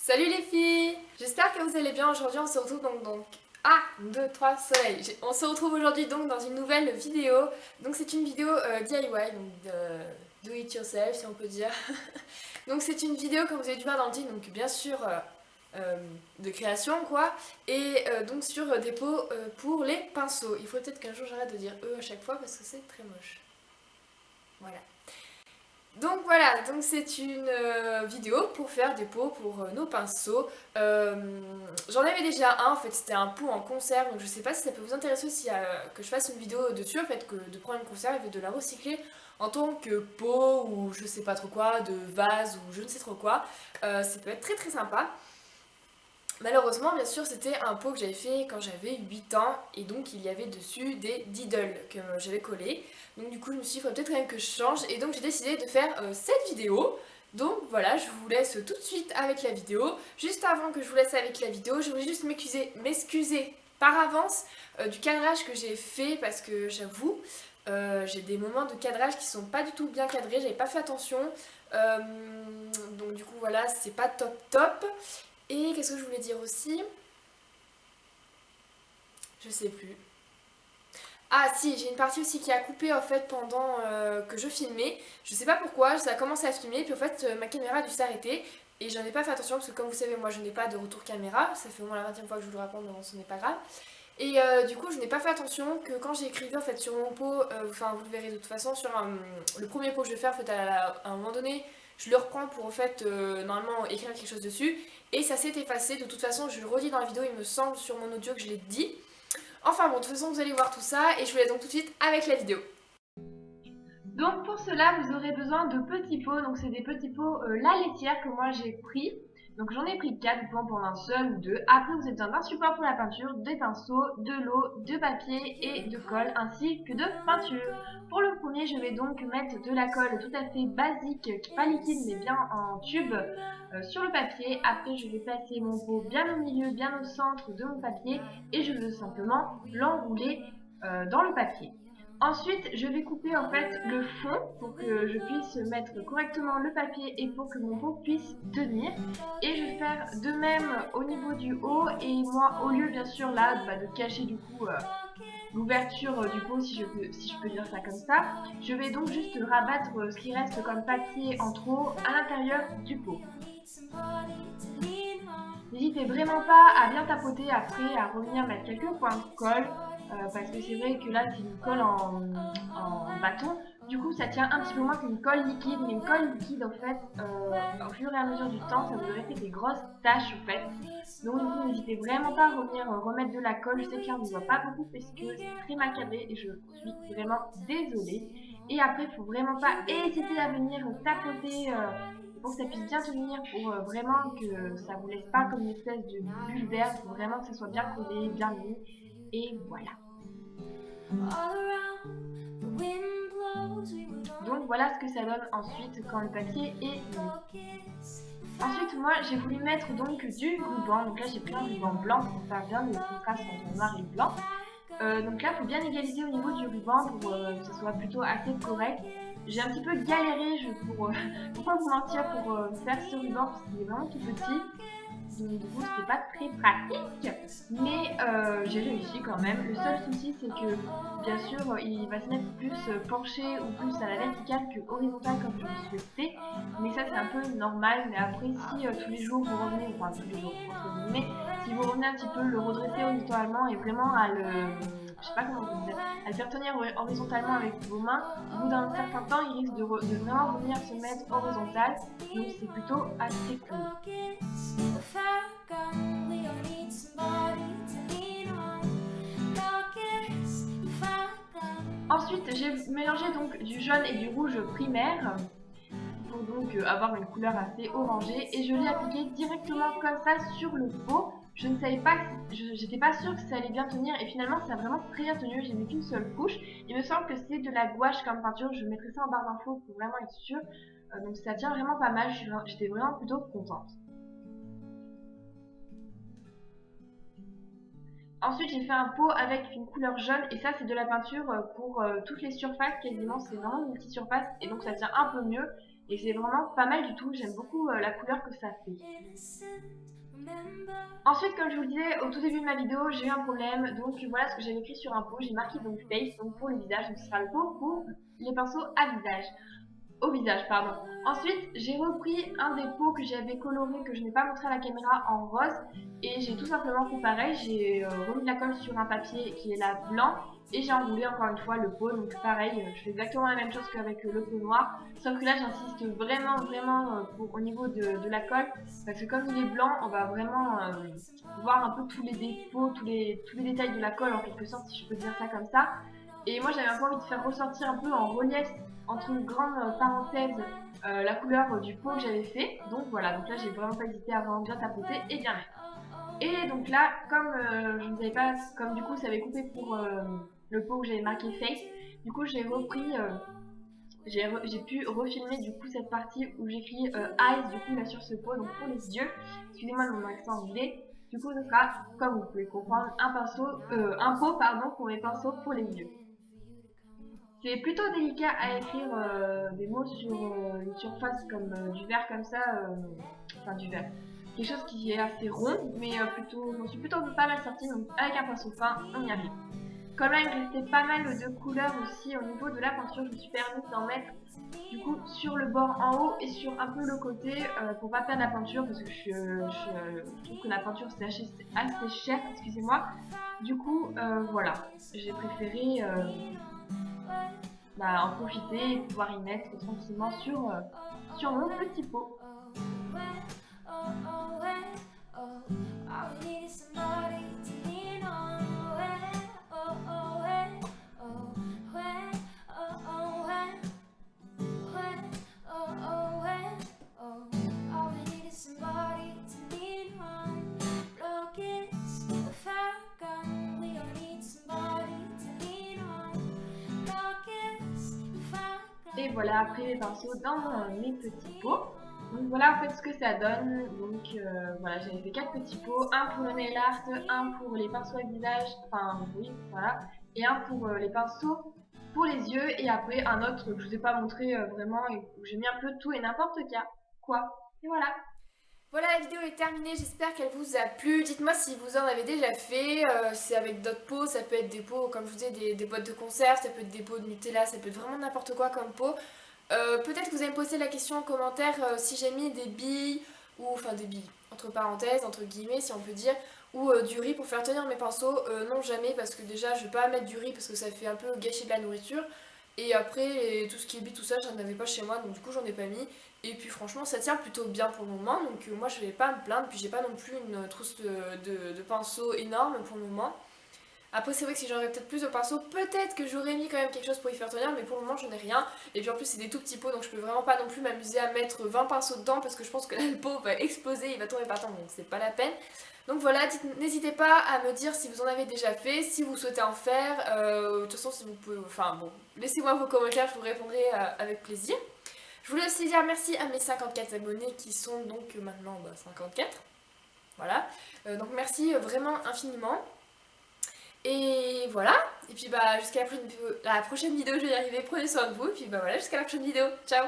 Salut les filles! J'espère que vous allez bien. Aujourd'hui on se retrouve donc... Ah! 2, 3, soleil! On se retrouve aujourd'hui donc dans une nouvelle vidéo. Donc c'est une vidéo DIY, donc do it yourself si on peut dire. Donc c'est une vidéo comme vous avez dû voir dans le titre, donc bien sûr de création quoi. Et donc sur des pots pour les pinceaux. Il faut peut-être qu'un jour j'arrête de dire eux à chaque fois parce que c'est très moche. Voilà. Donc voilà, donc c'est une vidéo pour faire des pots pour nos pinceaux. J'en avais déjà un, en fait c'était un pot en conserve, donc je sais pas si ça peut vous intéresser aussi que je fasse une vidéo dessus, en fait, que de prendre une conserve et de la recycler en tant que pot ou je sais pas trop quoi, de vase ou je ne sais trop quoi. Ça peut être très très sympa. Malheureusement, bien sûr, c'était un pot que j'avais fait quand j'avais 8 ans et donc il y avait dessus des diddles que j'avais collés. Donc du coup, je me suis dit, il faudrait peut-être quand même que je change et donc j'ai décidé de faire cette vidéo. Donc voilà, je vous laisse tout de suite avec la vidéo. Juste avant que je vous laisse avec la vidéo, je voulais juste m'excuser par avance du cadrage que j'ai fait parce que j'avoue, j'ai des moments de cadrage qui sont pas du tout bien cadrés, j'avais pas fait attention. Euh, donc du coup voilà, c'est pas top top. Et qu'est-ce que je voulais dire aussi? Je sais plus. Ah si, j'ai une partie aussi qui a coupé en fait pendant que je filmais. Je sais pas pourquoi, ça a commencé à filmer, puis en fait ma caméra a dû s'arrêter. Et j'en ai pas fait attention parce que comme vous savez, moi je n'ai pas de retour caméra. Ça fait au moins la 20e fois que je vous le raconte, donc ce n'est pas grave. Et du coup, je n'ai pas fait attention que quand j'ai écrit en fait sur mon pot, enfin vous le verrez de toute façon, sur le premier pot que je vais faire, en fait, à un moment donné, je le reprends pour en fait normalement écrire quelque chose dessus. Et ça s'est effacé. De toute façon, je le redis dans la vidéo, il me semble sur mon audio que je l'ai dit. Enfin bon, de toute façon, vous allez voir tout ça et je vous laisse donc tout de suite avec la vidéo. Donc pour cela, vous aurez besoin de petits pots. Donc c'est des petits pots la laitière que moi j'ai pris. Donc j'en ai pris 4, vous pouvez en prendre un seul ou deux. Après vous avez besoin d'un support pour la peinture, des pinceaux, de l'eau, de papier et de colle ainsi que de peinture. Pour le premier, je vais donc mettre de la colle tout à fait basique, pas liquide mais bien en tube sur le papier. Après je vais placer mon pot bien au milieu, bien au centre de mon papier et je veux simplement l'enrouler dans le papier. Ensuite, je vais couper en fait le fond pour que je puisse mettre correctement le papier et pour que mon pot puisse tenir. Et je vais faire de même au niveau du haut et moi, au lieu bien sûr là de cacher du coup l'ouverture du pot si je peux dire ça comme ça, je vais donc juste rabattre ce qui reste comme papier en trop à l'intérieur du pot. N'hésitez vraiment pas à bien tapoter après, à revenir mettre quelques points de colle, parce que c'est vrai que là c'est une colle en bâton, du coup ça tient un petit peu moins qu'une colle liquide, mais une colle liquide en fait, au fur et à mesure du temps, ça vous aurait fait des grosses taches en fait. Donc du coup n'hésitez vraiment pas à revenir remettre de la colle, je sais que là on ne voit pas beaucoup parce que c'est très mal cadré et je suis vraiment désolée. Et après il faut vraiment pas hésiter à venir tapoter pour que ça puisse bien tenir, pour vraiment que ça vous laisse pas comme une espèce de bulle d'air, il faut vraiment que ça soit bien collé, bien mis, et voilà. Donc voilà ce que ça donne ensuite quand le papier est mis. Ensuite moi j'ai voulu mettre donc du ruban, donc là j'ai pris un ruban blanc pour faire bien le contraste entre noir et blanc. Donc là il faut bien égaliser au niveau du ruban pour que ce soit plutôt assez correct. J'ai un petit peu galéré pour pas vous mentir pour faire ce ruban parce qu'il est vraiment tout petit. Donc du coup c'était pas très pratique, mais j'ai réussi quand même. Le seul souci c'est que bien sûr il va se mettre plus penché ou plus à la verticale que horizontale comme je le souhaitais, mais ça c'est un peu normal. Mais après si tous les jours vous revenez, enfin tous les jours entre guillemets, si vous revenez un petit peu le redresser horizontalement et vraiment à le, je sais pas comment vous dire, à le faire tenir horizontalement avec vos mains, au bout d'un certain temps il risque de vraiment revenir se mettre horizontal, donc c'est plutôt assez cool. Ensuite, j'ai mélangé donc du jaune et du rouge primaire pour donc avoir une couleur assez orangée et je l'ai appliqué directement comme ça sur le pot. Je ne savais pas, j'étais pas sûre que ça allait bien tenir et finalement ça a vraiment très bien tenu, j'ai mis qu'une seule couche. Il me semble que c'est de la gouache comme peinture, je mettrai ça en barre d'infos pour vraiment être sûre. Donc ça tient vraiment pas mal, j'étais vraiment plutôt contente. Ensuite, j'ai fait un pot avec une couleur jaune et ça, c'est de la peinture pour toutes les surfaces quasiment. C'est vraiment une multi-surface et donc ça tient un peu mieux. et c'est vraiment pas mal du tout, j'aime beaucoup la couleur que ça fait. Ensuite, comme je vous le disais au tout début de ma vidéo, j'ai eu un problème, donc voilà ce que j'avais écrit sur un pot, j'ai marqué donc face, donc pour le visage, donc ce sera le pot pour les pinceaux à visage. Au visage, pardon. Ensuite, j'ai repris un des pots que j'avais coloré, que je n'ai pas montré à la caméra, en rose. Et j'ai tout simplement fait pareil. J'ai remis de la colle sur un papier qui est là blanc. Et j'ai enroulé encore une fois le pot. Donc pareil, je fais exactement la même chose qu'avec le pot noir. Sauf que là, j'insiste vraiment au niveau de la colle. Parce que comme il est blanc, on va vraiment voir un peu tous les défauts, tous les détails de la colle en quelque sorte, si je peux dire ça comme ça. Et moi, j'avais un peu envie de faire ressortir un peu en relief entre une grande parenthèse la couleur du pot que j'avais fait. Donc voilà, donc là j'ai vraiment pas hésité à vraiment bien tapoter et bien mettre. Et donc là, comme je ne savais pas, comme du coup ça avait coupé pour le pot que j'avais marqué face, du coup j'ai repris, j'ai pu refilmer du coup cette partie où j'écris eyes du coup là sur ce pot, donc pour les yeux. Excusez-moi de mon accent anglais. Du coup, ce sera, comme vous pouvez comprendre, un pot pardon, pour mes pinceaux pour les yeux. C'est plutôt délicat à écrire des mots sur une surface comme du verre comme ça, enfin du verre. Quelque chose qui est assez rond, mais plutôt, j'en suis plutôt pas mal sortie, donc avec un pinceau fin, on y arrive. Comme là, il me restait pas mal de couleurs aussi au niveau de la peinture, je me suis permis d'en mettre du coup sur le bord en haut et sur un peu le côté pour pas perdre la peinture parce que je trouve que la peinture c'est assez cher, excusez-moi. Du coup, voilà, j'ai préféré en profiter et pouvoir y mettre tranquillement sur mon petit pot. Et voilà, après les pinceaux dans mes petits pots. Donc voilà en fait ce que ça donne. Donc voilà, j'avais fait 4 petits pots, un pour le nail art, un pour les pinceaux à visage, enfin oui, voilà, et un pour les pinceaux pour les yeux, et après un autre que je vous ai pas montré vraiment, et où j'ai mis un peu tout et n'importe quoi. Et voilà. Voilà, la vidéo est terminée, j'espère qu'elle vous a plu. Dites-moi si vous en avez déjà fait, c'est avec d'autres pots, ça peut être des pots, comme je vous disais, des boîtes de conserve, ça peut être des pots de Nutella, ça peut être vraiment n'importe quoi comme pot. Peut-être que vous allez me poser la question en commentaire si j'ai mis des billes, ou enfin des billes, entre parenthèses, entre guillemets si on peut dire, ou du riz pour faire tenir mes pinceaux. Non, jamais, parce que déjà je vais pas mettre du riz parce que ça fait un peu gâcher de la nourriture. Et après, tout ce qui est billes, tout ça, j'en avais pas chez moi, donc du coup j'en ai pas mis. Et puis franchement, ça tient plutôt bien pour le moment, donc moi je vais pas me plaindre, puis j'ai pas non plus une trousse de pinceaux énorme pour le moment. Après, c'est vrai que si j'aurais peut-être plus de pinceaux, peut-être que j'aurais mis quand même quelque chose pour y faire tenir, mais pour le moment, j'en ai rien. Et puis en plus, c'est des tout petits pots, donc je peux vraiment pas non plus m'amuser à mettre 20 pinceaux dedans parce que je pense que là, le pot va exploser, il va tomber par terre, donc c'est pas la peine. Donc voilà, n'hésitez pas à me dire si vous en avez déjà fait, si vous souhaitez en faire. De toute façon, si vous pouvez. Enfin bon, laissez-moi vos commentaires, je vous répondrai avec plaisir. Je voulais aussi dire merci à mes 54 abonnés qui sont donc maintenant 54. Voilà. Donc merci vraiment infiniment. Et voilà, et puis jusqu'à la prochaine vidéo, je vais y arriver, prenez soin de vous, et puis voilà, jusqu'à la prochaine vidéo, ciao.